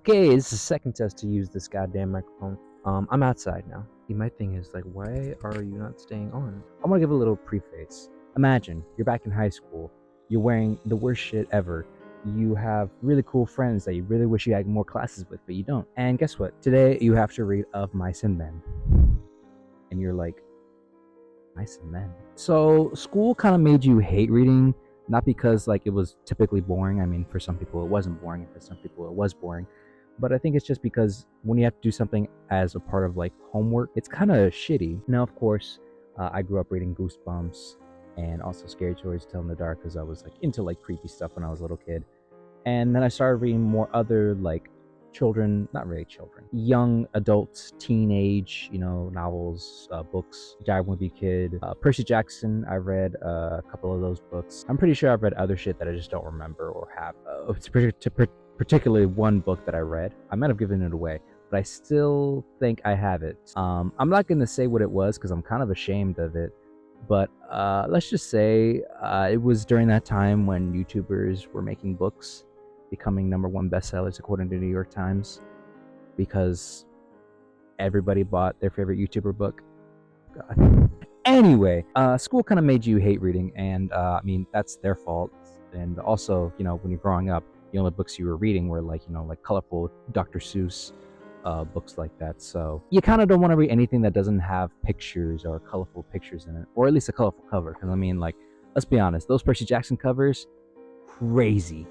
Okay, it's the second test to use this goddamn microphone. I'm outside now. See, my thing is like, why are you not staying on? I want to give a little preface. Imagine you're back in high school. You're wearing the worst shit ever. You have really cool friends that you really wish you had more classes with, but you don't. And guess what? Today you have to read Of Mice and Men. And you're like, Mice and Men. So school kind of made you hate reading, not because like it was typically boring. I mean, for some people it wasn't boring, and for some people it was boring. But I think it's just because when you have to do something as a part of like homework, it's kind of shitty. Now, of course, I grew up reading Goosebumps and also Scary Stories to Tell in the Dark because I was like into like creepy stuff when I was a little kid. And then I started reading more other like children, not really children, young adults, teenage, novels, books. Diary of a Wimpy Kid, Percy Jackson. I read a couple of those books. I'm pretty sure I've read other shit that I just don't remember or have. Particularly one book that I read. I might have given it away, but I still think I have it. I'm not going to say what it was because I'm kind of ashamed of it, but let's just say it was during that time when YouTubers were making books, becoming #1 bestsellers according to the New York Times, because everybody bought their favorite YouTuber book. God. Anyway, school kind of made you hate reading, and I mean, that's their fault. And also, when you're growing up, the only books you were reading were like colorful Dr. Seuss books like that. So you kind of don't want to read anything that doesn't have pictures or colorful pictures in it, or at least a colorful cover. Because I mean, like, let's be honest, those Percy Jackson covers, crazy.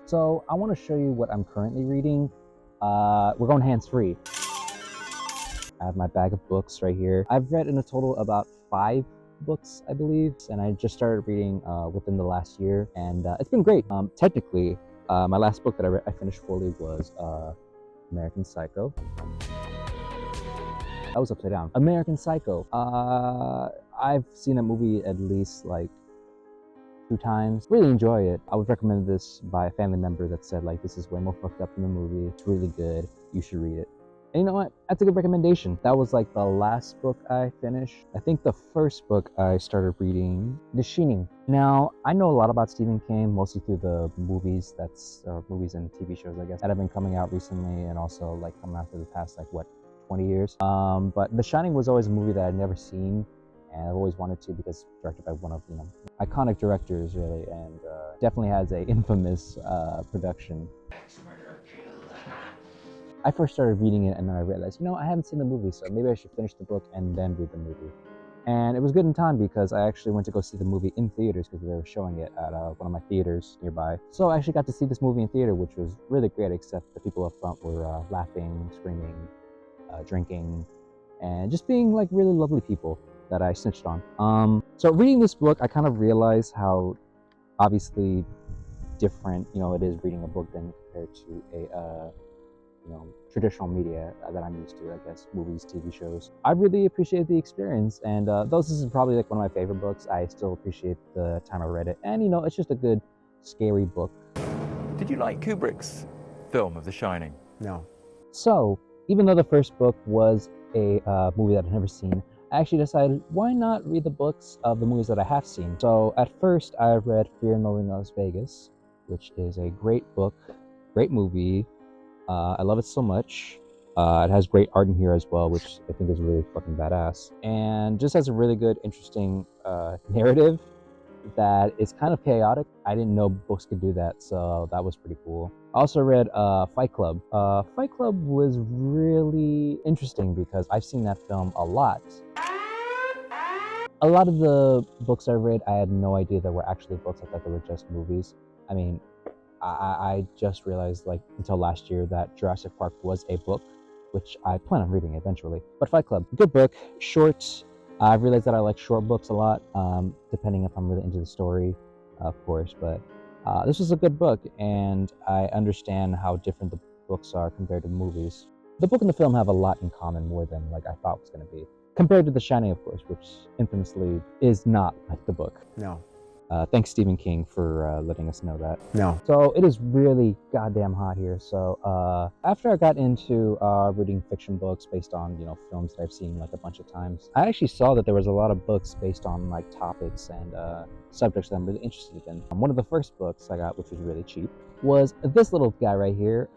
So I want to show you what I'm currently reading. We're going hands-free. I have my bag of books right here. I've read in a total about 5 books, I believe, and I just started reading within the last year, and it's been great. Technically, my last book that I finished fully was American Psycho. That was upside down. American Psycho. I've seen that movie at least like 2 times. Really enjoy it. I was recommended this by a family member that said like, this is way more fucked up than the movie. It's really good. You should read it. And you know what? That's a good recommendation. That was like the last book I finished. I think the first book I started reading, The Shining. Now, I know a lot about Stephen King, mostly through the movies movies and TV shows, I guess, that have been coming out recently, and also like coming out for the past 20 years. But The Shining was always a movie that I'd never seen, and I've always wanted to because it's directed by one of iconic directors, really, and definitely has a infamous production. I first started reading it, and then I realized, I haven't seen the movie, so maybe I should finish the book and then read the movie. And it was good in time because I actually went to go see the movie in theaters because they were showing it at one of my theaters nearby. So I actually got to see this movie in theater, which was really great, except the people up front were laughing, screaming, drinking, and just being like really lovely people that I snitched on. So reading this book, I kind of realized how obviously different, it is reading a book than compared to a traditional media that I'm used to, I guess, movies, TV shows. I really appreciate the experience, and though this is probably like one of my favorite books, I still appreciate the time I read it. And it's just a good, scary book. Did you like Kubrick's film of The Shining? No. So, even though the first book was a movie that I've never seen, I actually decided, why not read the books of the movies that I have seen? So, at first, I read Fear and Loathing in Las Vegas, which is a great book, great movie. I love it so much. It has great art in here as well, which I think is really fucking badass. And just has a really good, interesting narrative that is kind of chaotic. I didn't know books could do that, so that was pretty cool. I also read Fight Club. Fight Club was really interesting because I've seen that film a lot. A lot of the books I read, I had no idea they were actually books. I thought they were just movies. I mean, I just realized until last year that Jurassic Park was a book, which I plan on reading eventually. But Fight Club, good book, short. I've realized that I like short books a lot, depending if I'm really into the story, of course. But this was a good book, and I understand how different the books are compared to the movies. The book and the film have a lot in common, more than I thought it was going to be. Compared to The Shining, of course, which infamously is not like the book. No. Thanks, Stephen King, for letting us know that. No. So it is really goddamn hot here. So after I got into reading fiction books based on films that I've seen like a bunch of times, I actually saw that there was a lot of books based on like topics and subjects that I'm really interested in. One of the first books I got, which was really cheap, was this little guy right here.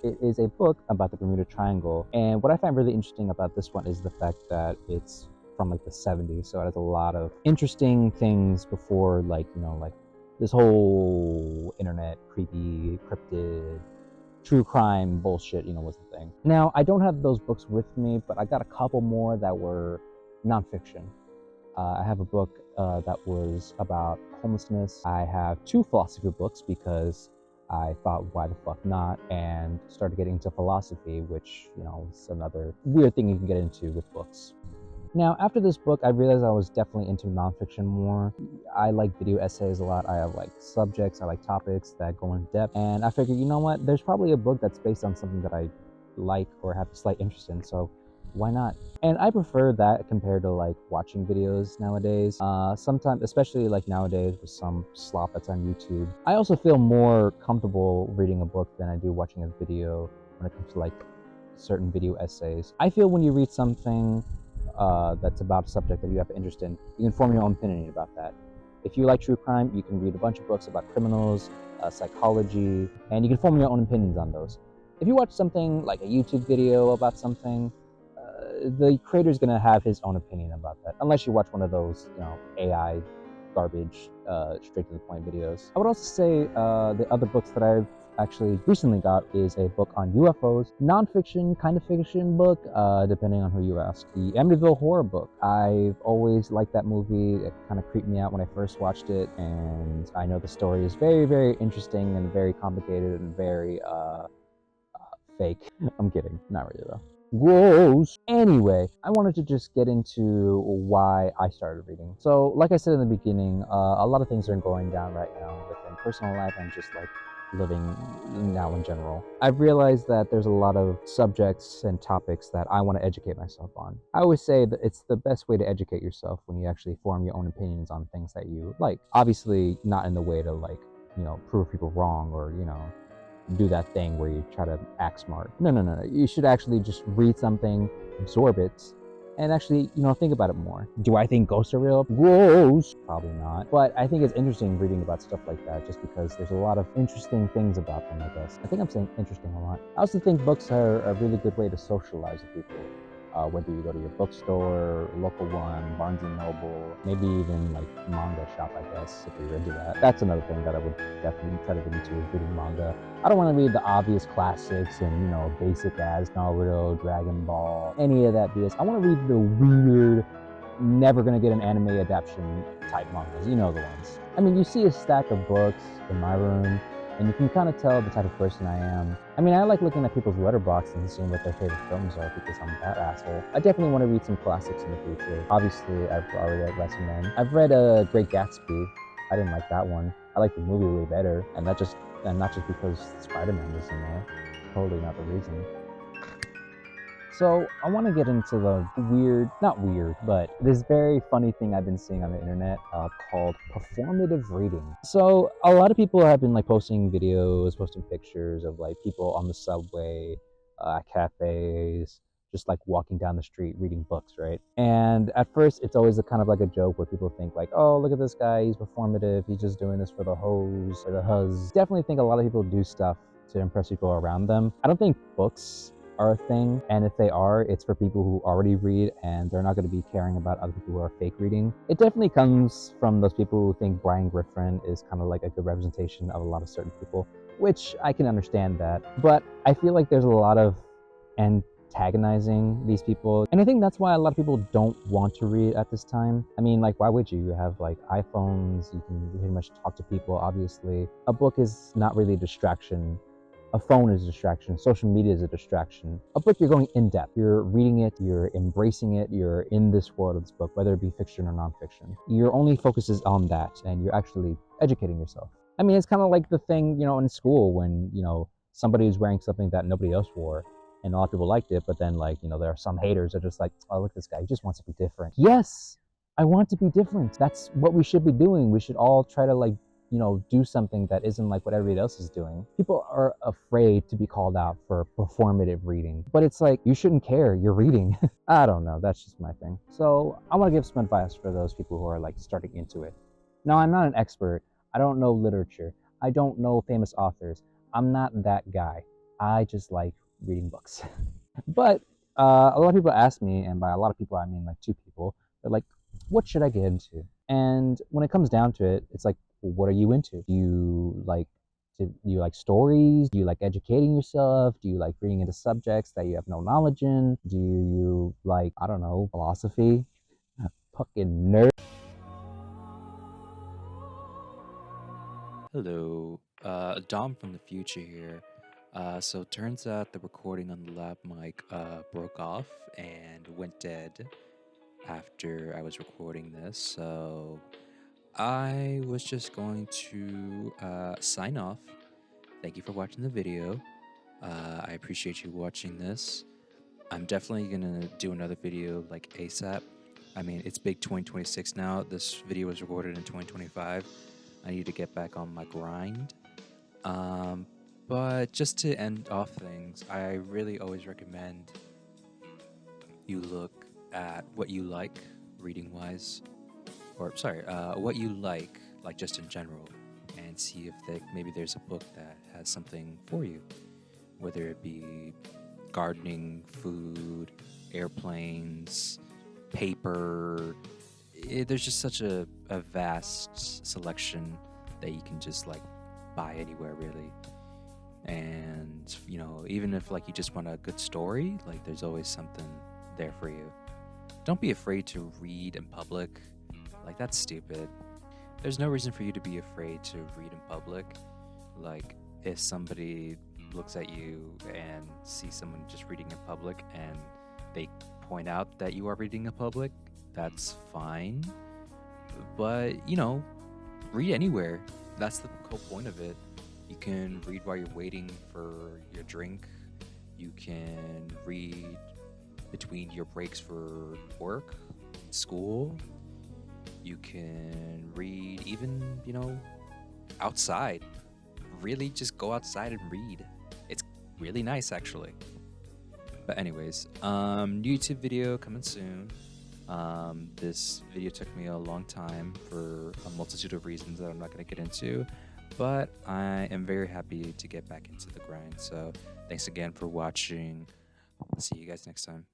It is a book about the Bermuda Triangle, and what I find really interesting about this one is the fact that it's from like the 70s, so it has a lot of interesting things before like this whole internet creepy cryptid true crime bullshit was the thing. Now I don't have those books with me, but I got a couple more that were nonfiction. I have a book that was about homelessness. I have 2 philosophy books because I thought, why the fuck not, and started getting into philosophy, which is another weird thing you can get into with books. Now, after this book, I realized I was definitely into nonfiction more. I like video essays a lot. I like subjects, I like topics that go in depth. And I figured, you know what? There's probably a book that's based on something that I like or have a slight interest in, so why not? And I prefer that compared to like watching videos nowadays. Sometimes, especially like nowadays with some slop that's on YouTube, I also feel more comfortable reading a book than I do watching a video when it comes to like certain video essays. I feel when you read something that's about a subject that you have an interest in, you can form your own opinion about that. If you like true crime, you can read a bunch of books about criminals, psychology, and you can form your own opinions on those. If you watch something like a YouTube video about something, the creator's gonna have his own opinion about that, unless you watch one of those, AI garbage, straight to the point videos. I would also say the other books that I've actually recently got is a book on UFOs, non-fiction, kind of fiction book, depending on who you ask. The Amityville Horror book. I've always liked that movie. It kind of creeped me out when I first watched it, and I know the story is very, very interesting and very complicated and very fake. I'm kidding, not really though. Gross. Anyway, I wanted to just get into why I started reading. So, like I said in the beginning, a lot of things are going down right now within personal life and just like living now in general. I've realized that there's a lot of subjects and topics that I want to educate myself on. I always say that it's the best way to educate yourself when you actually form your own opinions on things that you like. Obviously, not in the way to like, prove people wrong or, do that thing where you try to act smart. No. You should actually just read something, absorb it, and actually, think about it more. Do I think ghosts are real? Gross. Probably not. But I think it's interesting reading about stuff like that just because there's a lot of interesting things about them, I guess. I think I'm saying interesting a lot. I also think books are a really good way to socialize with people. Whether you go to your bookstore, local one, Barnes & Noble, maybe even like manga shop, I guess, if you're into that. That's another thing that I would definitely try to get into, is reading manga. I don't want to read the obvious classics and, basic as Naruto, Dragon Ball, any of that BS. I want to read the weird, never gonna get an anime adaptation type mangas, the ones. I mean, you see a stack of books in my room, and you can kind of tell the type of person I am. I mean, I like looking at people's letterboxd and seeing what their favorite films are because I'm that asshole. I definitely want to read some classics in the future. Obviously, I've already read some of them. I've read Great Gatsby. I didn't like that one. I like the movie way better, and not just because Spider-Man was in there. Totally not the reason. So I want to get into the not weird, but this very funny thing I've been seeing on the internet called performative reading. So a lot of people have been like posting videos, posting pictures of like people on the subway, cafes, just like walking down the street reading books, right? And at first it's always a kind of like a joke where people think like, oh, look at this guy, he's performative, he's just doing this for the hoes or the huzz. Definitely think a lot of people do stuff to impress people around them. I don't think books are a thing, and if they are, it's for people who already read and they're not going to be caring about other people who are fake reading. It definitely comes from those people who think Brian Griffin is kind of like a good representation of a lot of certain people, which I can understand that, but I feel like there's a lot of antagonizing these people, and I think that's why a lot of people don't want to read at this time. I mean, like, why would you? You have like iPhones, you can pretty much talk to people. Obviously, a book is not really a distraction. A phone is a distraction. Social media is a distraction. A book, you're going in depth. You're reading it, you're embracing it, you're in this world of this book, whether it be fiction or nonfiction. Your only focus is on that, and you're actually educating yourself. I mean, it's kind of like the thing, in school when, somebody is wearing something that nobody else wore, and a lot of people liked it, but then, like, there are some haters that are just like, oh, look at this guy, he just wants to be different. Yes, I want to be different. That's what we should be doing. We should all try to like, do something that isn't like what everybody else is doing. People are afraid to be called out for performative reading, but it's like, you shouldn't care. You're reading. I don't know. That's just my thing. So I want to give some advice for those people who are like starting into it. Now, I'm not an expert. I don't know literature. I don't know famous authors. I'm not that guy. I just like reading books. But a lot of people ask me, and by a lot of people, I mean like two people, they're like, what should I get into? And when it comes down to it, it's like, well, what are you into? Do you like stories? Do you like educating yourself? Do you like reading into subjects that you have no knowledge in? Do you like, I don't know, philosophy? Fucking nerd. Hello, Dom from the future here. So turns out the recording on the lab mic broke off and went dead after I was recording this. So I was just going to sign off. Thank you for watching the video. I appreciate you watching this. I'm definitely gonna do another video like ASAP. I mean, it's big 2026 now. This video was recorded in 2025. I need to get back on my grind. But just to end off things, I really always recommend you look at what you like reading wise, or sorry, what you like just in general, and see if maybe there's a book that has something for you, whether it be gardening, food, airplanes, paper. There's just such a vast selection that you can just like buy anywhere really. And even if like you just want a good story, like there's always something there for you. Don't be afraid to read in public. Like that's stupid. There's no reason for you to be afraid to read in public. Like if somebody looks at you and sees someone just reading in public and they point out that you are reading in public, that's fine. But read anywhere. That's the whole point of it. You can read while you're waiting for your drink. You can read between your breaks for work, school. You can read even, outside. Really just go outside and read. It's really nice actually. But anyways, YouTube video coming soon. This video took me a long time for a multitude of reasons that I'm not going to get into, but I am very happy to get back into the grind. So thanks again for watching. I'll see you guys next time.